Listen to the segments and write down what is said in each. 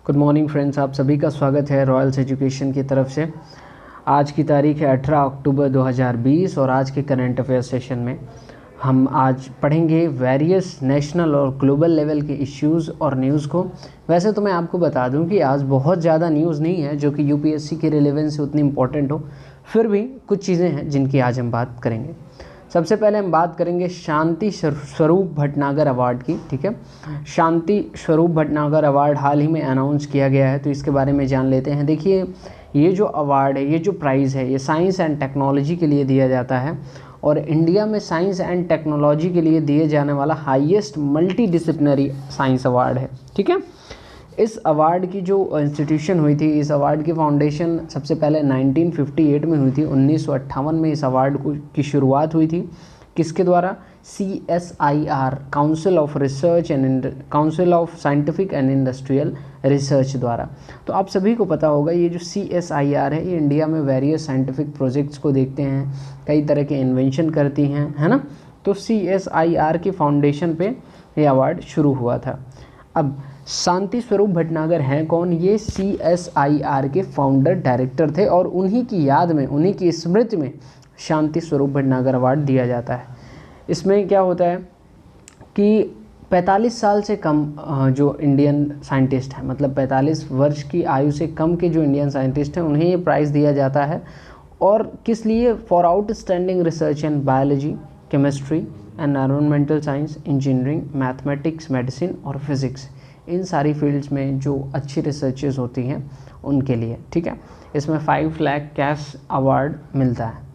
Good morning friends, आप सभी का स्वागत है रॉयल्स एजुकेशन की तरफ से। आज की तारीख है 18 अक्टूबर 2020 और आज के करंट अफेयर सेशन में हम आज पढ़ेंगे वेरियस नेशनल और ग्लोबल लेवल के इश्यूज़ और न्यूज़ को। वैसे तो मैं आपको बता दूं कि आज बहुत ज़्यादा न्यूज़ नहीं है जो कि यूपीएससी के रिलेवेंस से उतनी इम्पोर्टेंट हो, फिर भी कुछ चीज़ें हैं जिनकी आज हम बात करेंगे। सबसे पहले हम बात करेंगे शांति स्वरूप भटनागर अवार्ड की। ठीक है, शांति स्वरूप भटनागर अवार्ड हाल ही में अनाउंस किया गया है, तो इसके बारे में जान लेते हैं। देखिए, ये जो अवार्ड है, ये जो प्राइज़ है, ये साइंस एंड टेक्नोलॉजी के लिए दिया जाता है और इंडिया में साइंस एंड टेक्नोलॉजी के लिए दिए जाने वाला highest multi disciplinary science award है। ठीक है, इस अवार्ड की जो इंस्टीट्यूशन हुई थी, इस अवार्ड की फाउंडेशन सबसे पहले 1958 में हुई थी। 1958 में इस अवार्ड की शुरुआत हुई थी। किसके द्वारा? CSIR, council of research and council of scientific and industrial research द्वारा। तो आप सभी को पता होगा, ये जो CSIR है, ये इंडिया में वेरियस साइंटिफिक प्रोजेक्ट्स को देखते हैं, कई तरह के इन्वेंशन करती हैं, है ना। तो CSIR की फाउंडेशन पे ये अवार्ड शुरू हुआ था। अब शांति स्वरूप भटनागर हैं कौन? ये CSIR के फाउंडर डायरेक्टर थे और उन्हीं की याद में, उन्हीं की स्मृति में शांति स्वरूप भटनागर अवार्ड दिया जाता है। इसमें क्या होता है कि 45 साल से कम जो इंडियन साइंटिस्ट हैं, मतलब 45 वर्ष की आयु से कम के जो इंडियन साइंटिस्ट हैं, उन्हें ये प्राइज़ दिया जाता है। और किस लिए? For outstanding research in biology, chemistry, environmental science, engineering, mathematics, medicine और फिज़िक्स, इन सारी फील्ड्स में जो अच्छी रिसर्चेस होती हैं उनके लिए। ठीक है, इसमें 5 लाख कैश अवार्ड मिलता है।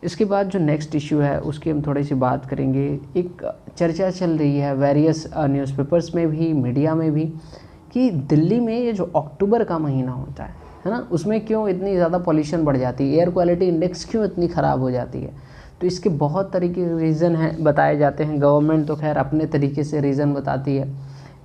इसके बाद जो नेक्स्ट इशू है उसकी हम थोड़ी सी बात करेंगे। एक चर्चा चल रही है वेरियस न्यूज़पेपर्स में भी, मीडिया में भी, कि दिल्ली में ये जो अक्टूबर का महीना होता है ना, उसमें क्यों इतनी ज़्यादा पॉल्यूशन बढ़ जाती है, एयर क्वालिटी इंडेक्स क्यों इतनी ख़राब हो जाती है। तो इसके बहुत तरीके के रीज़न हैं, बताए जाते हैं। गवर्नमेंट तो खैर अपने तरीके से रीज़न बताती है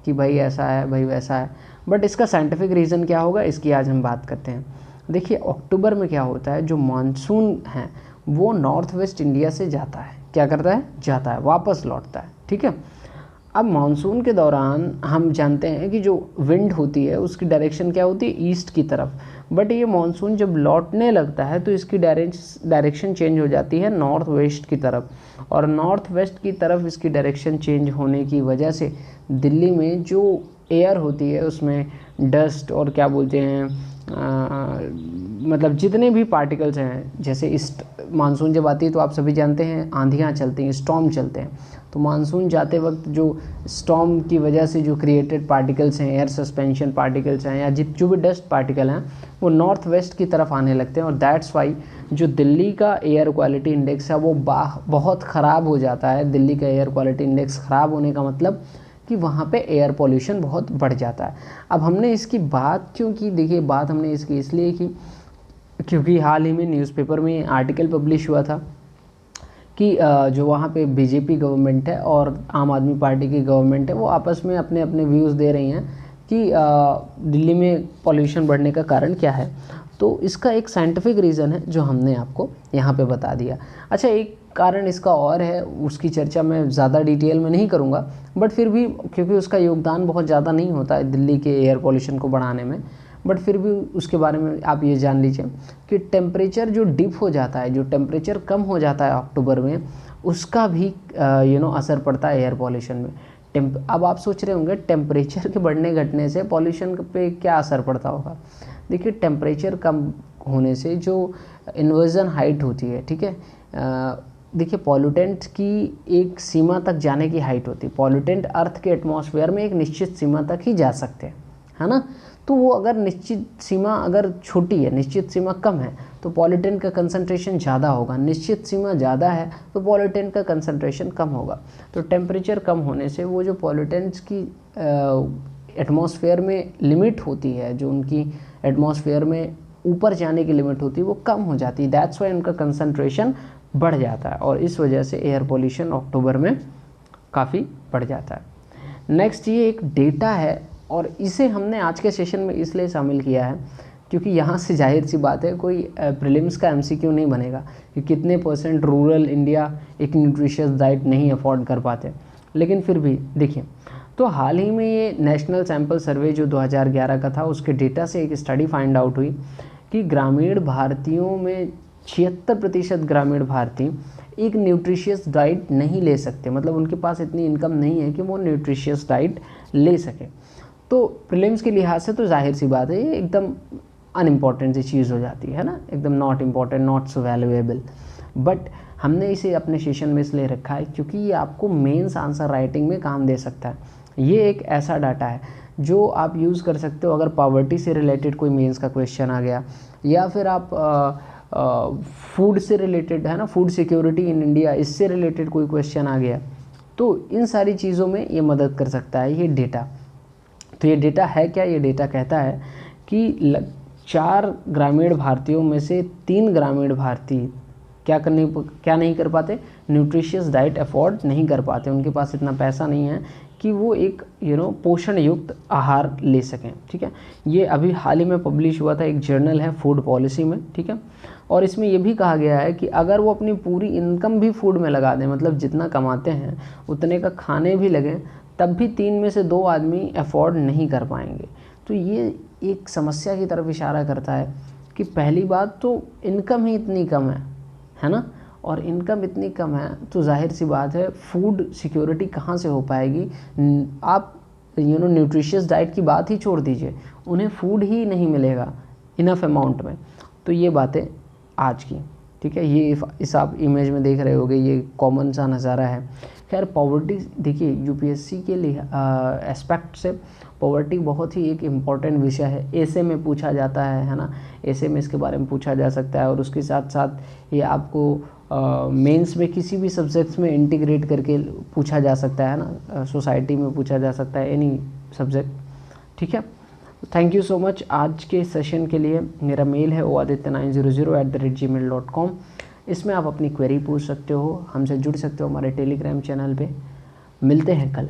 कि भाई ऐसा है, भाई वैसा है, बट इसका साइंटिफिक रीज़न क्या होगा, इसकी आज हम बात करते हैं। देखिए, अक्टूबर में क्या होता है, जो मानसून है वो नॉर्थ वेस्ट इंडिया से जाता है। क्या करता है? जाता है, वापस लौटता है। ठीक है, अब मानसून के दौरान हम जानते हैं कि जो विंड होती है उसकी डायरेक्शन क्या होती है? ईस्ट की तरफ। बट ये मानसून जब लौटने लगता है तो इसकी डायरेक्शन चेंज हो जाती है नॉर्थ वेस्ट की तरफ, और नॉर्थ वेस्ट की तरफ इसकी डायरेक्शन चेंज होने की वजह से दिल्ली में जो एयर होती है उसमें डस्ट और क्या बोलते हैं मतलब जितने भी पार्टिकल्स हैं, जैसे इस मानसून जब आती है तो आप सभी जानते हैं आंधियाँ चलती हैं, स्टॉर्म चलते हैं। तो मानसून जाते वक्त जो स्टॉर्म की वजह से जो क्रिएटेड पार्टिकल्स हैं, एयर सस्पेंशन पार्टिकल्स हैं या जो भी डस्ट पार्टिकल हैं, वो नॉर्थ वेस्ट की तरफ आने लगते हैं। और दैट्स वाई जो दिल्ली का एयर क्वालिटी इंडेक्स है वो बहुत ख़राब हो जाता है। दिल्ली का एयर क्वालिटी इंडेक्स ख़राब होने का मतलब कि वहाँ पे एयर पोल्यूशन बहुत बढ़ जाता है। अब हमने इसकी बात क्यों की? देखिए, बात हमने इसकी इसलिए की क्योंकि हाल ही में न्यूज़पेपर में आर्टिकल पब्लिश हुआ था कि जो वहाँ पे बीजेपी गवर्नमेंट है और आम आदमी पार्टी की गवर्नमेंट है, वो आपस में अपने अपने व्यूज़ दे रही हैं कि दिल्ली में पॉल्यूशन बढ़ने का कारण क्या है। तो इसका एक साइंटिफिक रीज़न है जो हमने आपको यहाँ पे बता दिया। अच्छा, एक कारण इसका और है, उसकी चर्चा मैं ज़्यादा डिटेल में नहीं करूँगा, बट फिर भी क्योंकि उसका योगदान बहुत ज़्यादा नहीं होता है दिल्ली के एयर पोल्यूशन को बढ़ाने में, बट फिर भी उसके बारे में आप ये जान लीजिए कि टेम्परेचर जो डिप हो जाता है, जो टेम्परेचर कम हो जाता है अक्टूबर में, उसका भी असर पड़ता है एयर पॉल्यूशन में। अब आप सोच रहे होंगे टेम्परेचर के बढ़ने घटने से पॉल्यूशन पे क्या असर पड़ता होगा। देखिए, टेम्परेचर कम होने से जो इन्वर्जन हाइट होती है, ठीक है, देखिए पॉल्यूटेंट की एक सीमा तक जाने की हाइट होती है। पॉल्यूटेंट अर्थ के एटमॉस्फेयर में एक निश्चित सीमा तक ही जा सकते हैं, है ना। तो वो अगर निश्चित सीमा अगर छोटी है, निश्चित सीमा कम है, तो पॉल्यूटेंट का कंसंट्रेशन ज़्यादा होगा। निश्चित सीमा ज़्यादा है तो पॉल्यूटेंट का कंसंट्रेशन कम होगा। तो टेम्परेचर कम होने से वो जो पॉल्यूटेंट्स की एटमॉस्फेयर में लिमिट होती है, जो उनकी एटमॉस्फेयर में ऊपर जाने की लिमिट होती है, वो कम हो जाती है। दैट्स वाई उनका कंसंट्रेशन बढ़ जाता है और इस वजह से एयर पोल्यूशन अक्टूबर में काफ़ी बढ़ जाता है। नेक्स्ट, ये एक डेटा है और इसे हमने आज के सेशन में इसलिए शामिल किया है क्योंकि यहाँ से जाहिर सी बात है कोई प्रीलिम्स का MCQ नहीं बनेगा कि कितने % रूरल इंडिया एक न्यूट्रिशियस डाइट नहीं अफोर्ड कर पाते। लेकिन फिर भी देखिए, तो हाल ही में ये नेशनल सैंपल सर्वे जो 2011 का था, उसके डेटा से एक स्टडी फाइंड आउट हुई कि ग्रामीण भारतीयों में 76% ग्रामीण भारतीय एक न्यूट्रिशियस डाइट नहीं ले सकते, मतलब उनके पास इतनी इनकम नहीं है कि वो न्यूट्रिशियस डाइट ले सके। तो प्रीलिम्स के लिहाज से तो जाहिर सी बात है ये एकदम अनइम्पॉर्टेंट सी चीज़ हो जाती है ना, एकदम not important, not so valuable. But हमने इसे अपने सेशन में इसलिए रखा है क्योंकि ये आपको मेंस आंसर राइटिंग में काम दे सकता है। ये एक ऐसा डाटा है जो आप यूज़ कर सकते हो अगर पॉवर्टी से रिलेटेड कोई मेंस का क्वेश्चन आ गया, या फिर आप फूड से रिलेटेड है ना, फूड सिक्योरिटी इन इंडिया, इससे रिलेटेड कोई क्वेश्चन आ गया, तो इन सारी चीज़ों में ये मदद कर सकता है ये डेटा। तो ये डेटा है क्या? ये डेटा कहता है कि 4 ग्रामीण भारतीयों में से 3 ग्रामीण भारतीय क्या नहीं कर पाते, न्यूट्रिशियस डाइट अफोर्ड नहीं कर पाते, उनके पास इतना पैसा नहीं है कि वो एक पोषण युक्त आहार ले सकें। ठीक है, ये अभी हाल ही में पब्लिश हुआ था, एक जर्नल है फूड पॉलिसी में। ठीक है, और इसमें ये भी कहा गया है कि अगर वो अपनी पूरी इनकम भी फूड में लगा दें, मतलब जितना कमाते हैं उतने का खाने भी लगें, तब भी 3 में से 2 आदमी अफोर्ड नहीं कर पाएंगे। तो ये एक समस्या की तरफ इशारा करता है कि पहली बात तो इनकम ही इतनी कम है ना, और इनकम इतनी कम है तो जाहिर सी बात है फूड सिक्योरिटी कहाँ से हो पाएगी। आप न्यूट्रिशियस डाइट की बात ही छोड़ दीजिए, उन्हें फूड ही नहीं मिलेगा इनफ अमाउंट में। तो ये बातें आज की। ठीक है, ये इस आप इमेज में देख रहे होगे, ये कॉमन सा नज़ारा है। खैर पॉवर्टी देखिए, यूपीएससी के लिए एस्पेक्ट से पॉवर्टी बहुत ही एक इम्पॉर्टेंट विषय है, ऐसे में पूछा जाता है ना, ऐसे में इसके बारे में पूछा जा सकता है। और उसके साथ साथ ये आपको मेंस में किसी भी सब्जेक्ट्स में इंटीग्रेट करके पूछा जा सकता है ना, सोसाइटी में पूछा जा सकता है, एनी सब्जेक्ट। ठीक है, थैंक यू सो मच आज के सेशन के लिए। मेरा मेल है oaditya900@gmail.com। इसमें आप अपनी क्वेरी पूछ सकते हो, हमसे जुड़ सकते हो हमारे टेलीग्राम चैनल पे। मिलते हैं कल।